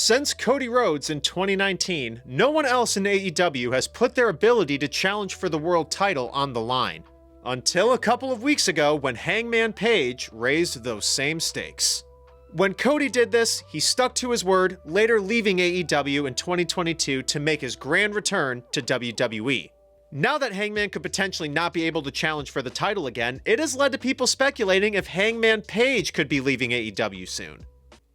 Since Cody Rhodes in 2019, no one else in AEW has put their ability to challenge for the world title on the line. Until a couple of weeks ago when Hangman Page raised those same stakes. When Cody did this, he stuck to his word, later leaving AEW in 2022 to make his grand return to WWE. Now that Hangman could potentially not be able to challenge for the title again, it has led to people speculating if Hangman Page could be leaving AEW soon.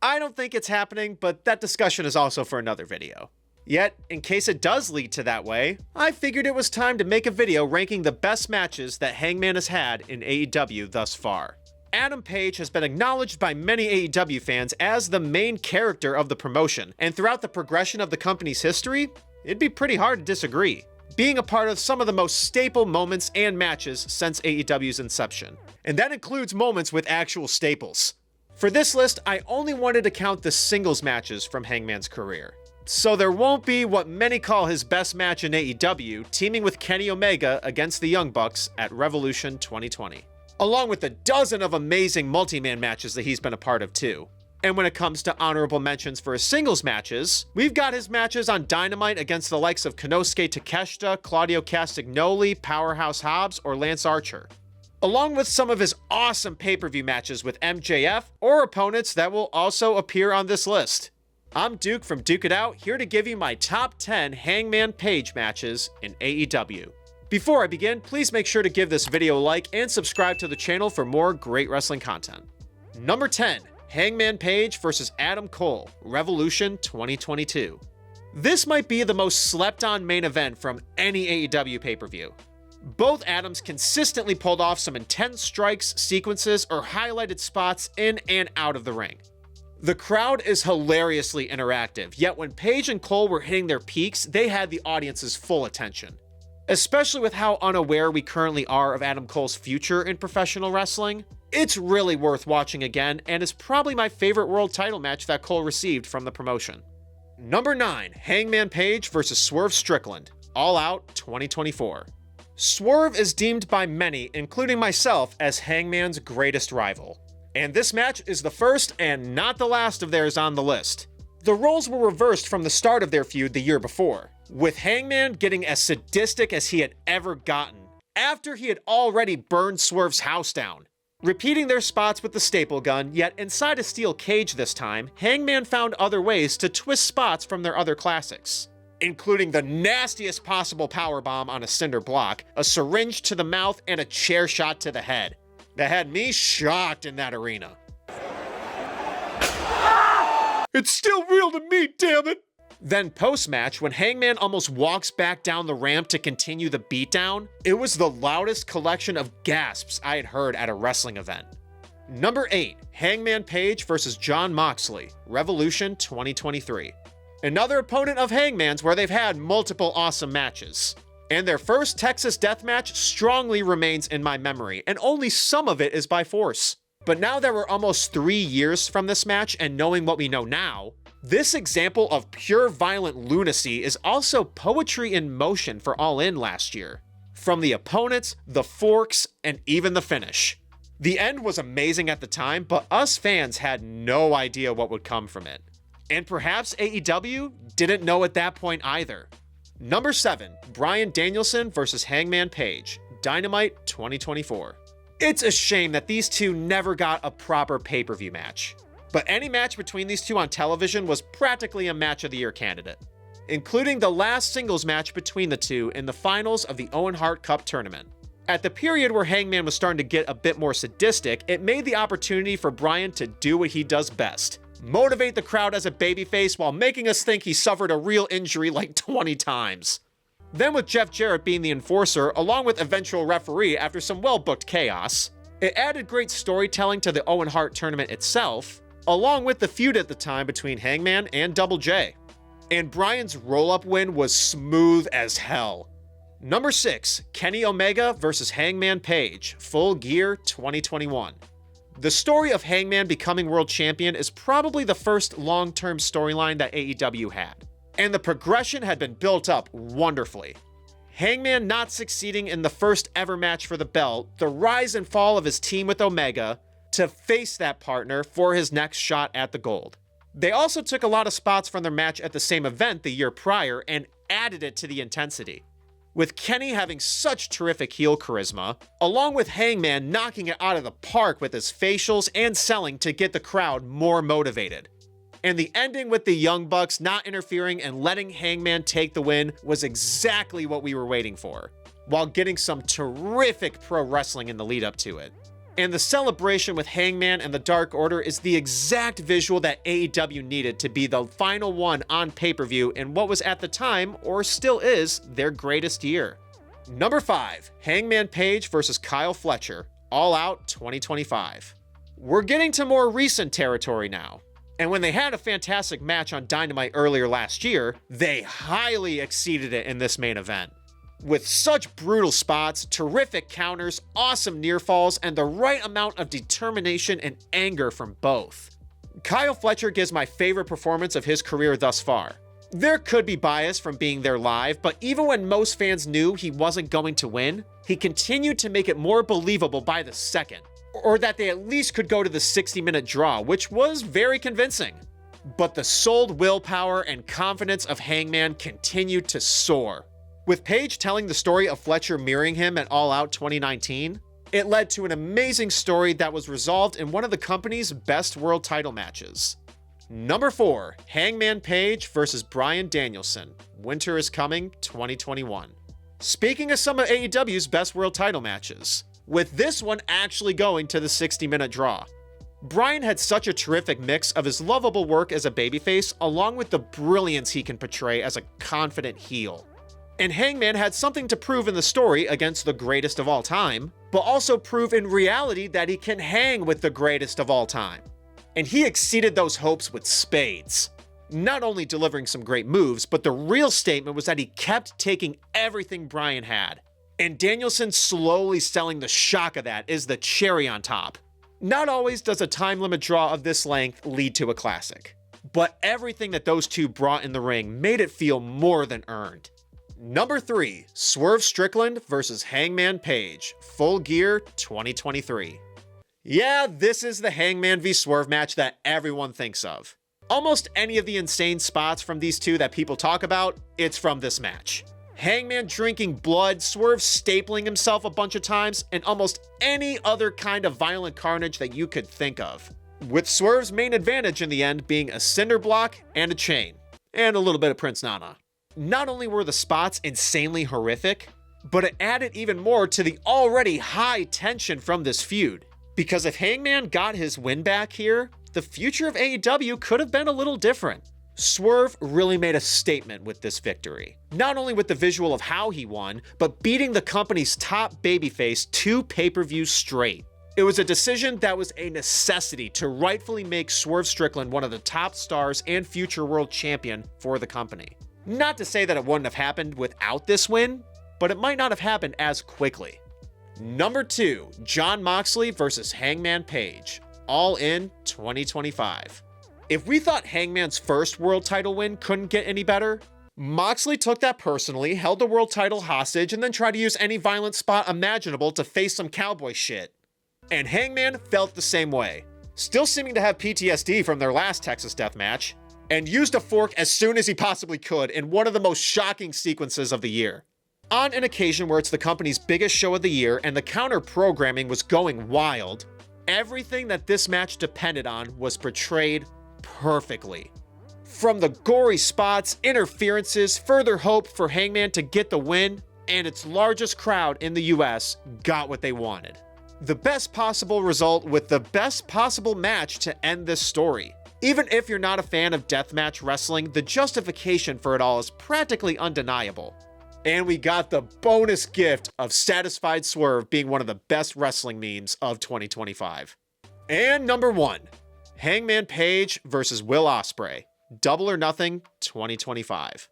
I don't think it's happening, but that discussion is also for another video. Yet, in case it does lead to that way, I figured it was time to make a video ranking the best matches that Hangman has had in AEW thus far. Adam Page has been acknowledged by many AEW fans as the main character of the promotion, and throughout the progression of the company's history, it'd be pretty hard to disagree, being a part of some of the most staple moments and matches since AEW's inception. And that includes moments with actual staples. For this list, I only wanted to count the singles matches from Hangman's career. So there won't be what many call his best match in AEW, teaming with Kenny Omega against the Young Bucks at Revolution 2020. Along with a dozen of amazing multi-man matches that he's been a part of too. And when it comes to honorable mentions for his singles matches, we've got his matches on Dynamite against the likes of Konosuke Takeshita, Claudio Castagnoli, Powerhouse Hobbs, or Lance Archer. Along with some of his awesome pay-per-view matches with MJF or opponents that will also appear on this list. I'm Duke from Duke It Out, here to give you my top 10 Hangman Page matches in AEW. Before I begin, please make sure to give this video a like and subscribe to the channel for more great wrestling content. Number 10. Hangman Page vs. Adam Cole, Revolution 2022. This might be the most slept-on main event from any AEW pay-per-view. Both Adams consistently pulled off some intense strikes, sequences, or highlighted spots in and out of the ring. The crowd is hilariously interactive, yet when Page and Cole were hitting their peaks, they had the audience's full attention. Especially with how unaware we currently are of Adam Cole's future in professional wrestling, it's really worth watching again and is probably my favorite world title match that Cole received from the promotion. Number 9. Hangman Page vs. Swerve Strickland, All Out 2024. Swerve is deemed by many, including myself, as Hangman's greatest rival. And this match is the first and not the last of theirs on the list. The roles were reversed from the start of their feud the year before, with Hangman getting as sadistic as he had ever gotten, after he had already burned Swerve's house down. Repeating their spots with the staple gun, yet inside a steel cage this time, Hangman found other ways to twist spots from their other classics, including the nastiest possible powerbomb on a cinder block, a syringe to the mouth, and a chair shot to the head. That had me shocked in that arena. It's still real to me, damn it! Then post-match, when Hangman almost walks back down the ramp to continue the beatdown, it was the loudest collection of gasps I had heard at a wrestling event. Number 8. Hangman Page vs. Jon Moxley, Revolution 2023. Another opponent of Hangman's where they've had multiple awesome matches. And their first Texas death match strongly remains in my memory, and only some of it is by force. But now that we're almost 3 years from this match and knowing what we know now, this example of pure violent lunacy is also poetry in motion for All In last year. From the opponents, the forks, and even the finish. The end was amazing at the time, but us fans had no idea what would come from it. And perhaps AEW didn't know at that point either. Number 7. Bryan Danielson vs. Hangman Page, Dynamite 2024. It's a shame that these two never got a proper pay-per-view match. But any match between these two on television was practically a match of the year candidate, including the last singles match between the two in the finals of the Owen Hart Cup tournament. At the period where Hangman was starting to get a bit more sadistic, it made the opportunity for Bryan to do what he does best: motivate the crowd as a babyface while making us think he suffered a real injury like 20 times. Then with Jeff Jarrett being the enforcer, along with eventual referee after some well-booked chaos, it added great storytelling to the Owen Hart tournament itself, along with the feud at the time between Hangman and Double J. And Bryan's roll-up win was smooth as hell. Number 6. Kenny Omega vs. Hangman Page, Full Gear 2021. The story of Hangman becoming world champion is probably the first long-term storyline that AEW had, and the progression had been built up wonderfully. Hangman not succeeding in the first ever match for the belt, the rise and fall of his team with Omega, to face that partner for his next shot at the gold. They also took a lot of spots from their match at the same event the year prior and added it to the intensity. With Kenny having such terrific heel charisma, along with Hangman knocking it out of the park with his facials and selling to get the crowd more motivated. And the ending with the Young Bucks not interfering and letting Hangman take the win was exactly what we were waiting for, while getting some terrific pro wrestling in the lead up to it. And the celebration with Hangman and the Dark Order is the exact visual that AEW needed to be the final one on pay-per-view in what was at the time, or still is, their greatest year. Number 5, Hangman Page versus Kyle Fletcher, All Out 2025. We're getting to more recent territory now. And when they had a fantastic match on Dynamite earlier last year, they highly exceeded it in this main event. With such brutal spots, terrific counters, awesome near falls, and the right amount of determination and anger from both. Kyle Fletcher gives my favorite performance of his career thus far. There could be bias from being there live, but even when most fans knew he wasn't going to win, he continued to make it more believable by the second. Or that they at least could go to the 60-minute draw, which was very convincing. But the sold willpower and confidence of Hangman continued to soar. With Page telling the story of Fletcher mirroring him at All Out 2019, it led to an amazing story that was resolved in one of the company's best world title matches. Number 4, Hangman Page versus Bryan Danielson, Winter is Coming 2021. Speaking of some of AEW's best world title matches, with this one actually going to the 60-minute draw. Bryan had such a terrific mix of his lovable work as a babyface along with the brilliance he can portray as a confident heel. And Hangman had something to prove in the story against the greatest of all time, but also prove in reality that he can hang with the greatest of all time. And he exceeded those hopes with spades. Not only delivering some great moves, but the real statement was that he kept taking everything Bryan had. And Danielson slowly selling the shock of that is the cherry on top. Not always does a time limit draw of this length lead to a classic, but everything that those two brought in the ring made it feel more than earned. Number 3, Swerve Strickland versus Hangman Page, Full Gear 2023. Yeah, this is the Hangman v Swerve match that everyone thinks of. Almost any of the insane spots from these two that people talk about, it's from this match. Hangman drinking blood, Swerve stapling himself a bunch of times, and almost any other kind of violent carnage that you could think of. With Swerve's main advantage in the end being a cinder block and a chain, and a little bit of Prince Nana. Not only were the spots insanely horrific, but it added even more to the already high tension from this feud. Because if Hangman got his win back here, the future of AEW could have been a little different. Swerve really made a statement with this victory. Not only with the visual of how he won, but beating the company's top babyface 2 pay-per-views straight. It was a decision that was a necessity to rightfully make Swerve Strickland one of the top stars and future world champion for the company. Not to say that it wouldn't have happened without this win, but it might not have happened as quickly. Number 2, Jon Moxley versus Hangman Page, All In 2025. If we thought Hangman's first world title win couldn't get any better, Moxley took that personally, held the world title hostage, and then tried to use any violent spot imaginable to face some cowboy shit. And Hangman felt the same way, still seeming to have PTSD from their last Texas death match, and used a fork as soon as he possibly could in one of the most shocking sequences of the year. On an occasion where it's the company's biggest show of the year and the counter programming was going wild, everything that this match depended on was portrayed perfectly. From the gory spots, interferences, further hope for Hangman to get the win, and its largest crowd in the US got what they wanted. The best possible result with the best possible match to end this story. Even if you're not a fan of deathmatch wrestling, the justification for it all is practically undeniable. And we got the bonus gift of Satisfied Swerve being one of the best wrestling memes of 2025. And number 1, Hangman Page versus Will Ospreay, Double or Nothing 2025.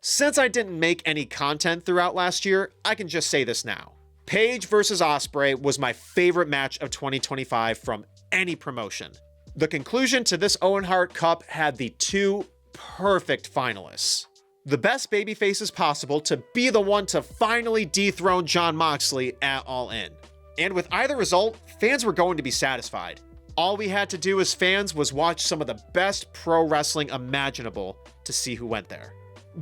Since I didn't make any content throughout last year, I can just say this now. Page versus Ospreay was my favorite match of 2025 from any promotion. The conclusion to this Owen Hart Cup had the 2 perfect finalists. The best babyfaces possible to be the one to finally dethrone Jon Moxley at All In. And with either result, fans were going to be satisfied. All we had to do as fans was watch some of the best pro wrestling imaginable to see who went there.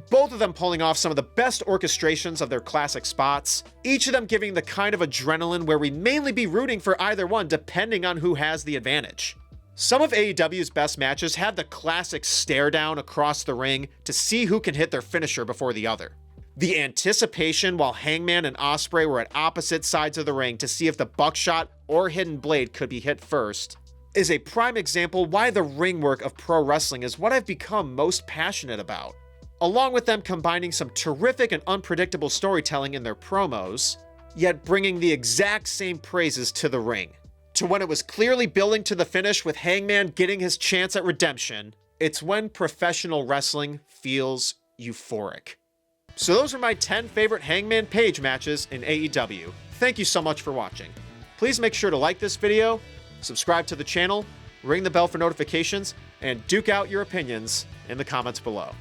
Both of them pulling off some of the best orchestrations of their classic spots, each of them giving the kind of adrenaline where we mainly be rooting for either one depending on who has the advantage. Some of AEW's best matches have the classic stare down across the ring to see who can hit their finisher before the other. The anticipation while Hangman and Ospreay were at opposite sides of the ring to see if the buckshot or hidden blade could be hit first is a prime example why the ring work of pro wrestling is what I've become most passionate about. Along with them combining some terrific and unpredictable storytelling in their promos, yet bringing the exact same praises to the ring. To when it was clearly building to the finish with Hangman getting his chance at redemption, it's when professional wrestling feels euphoric. So those are my 10 favorite Hangman Page matches in AEW. Thank you so much for watching. Please make sure to like this video, subscribe to the channel, ring the bell for notifications, and duke out your opinions in the comments below.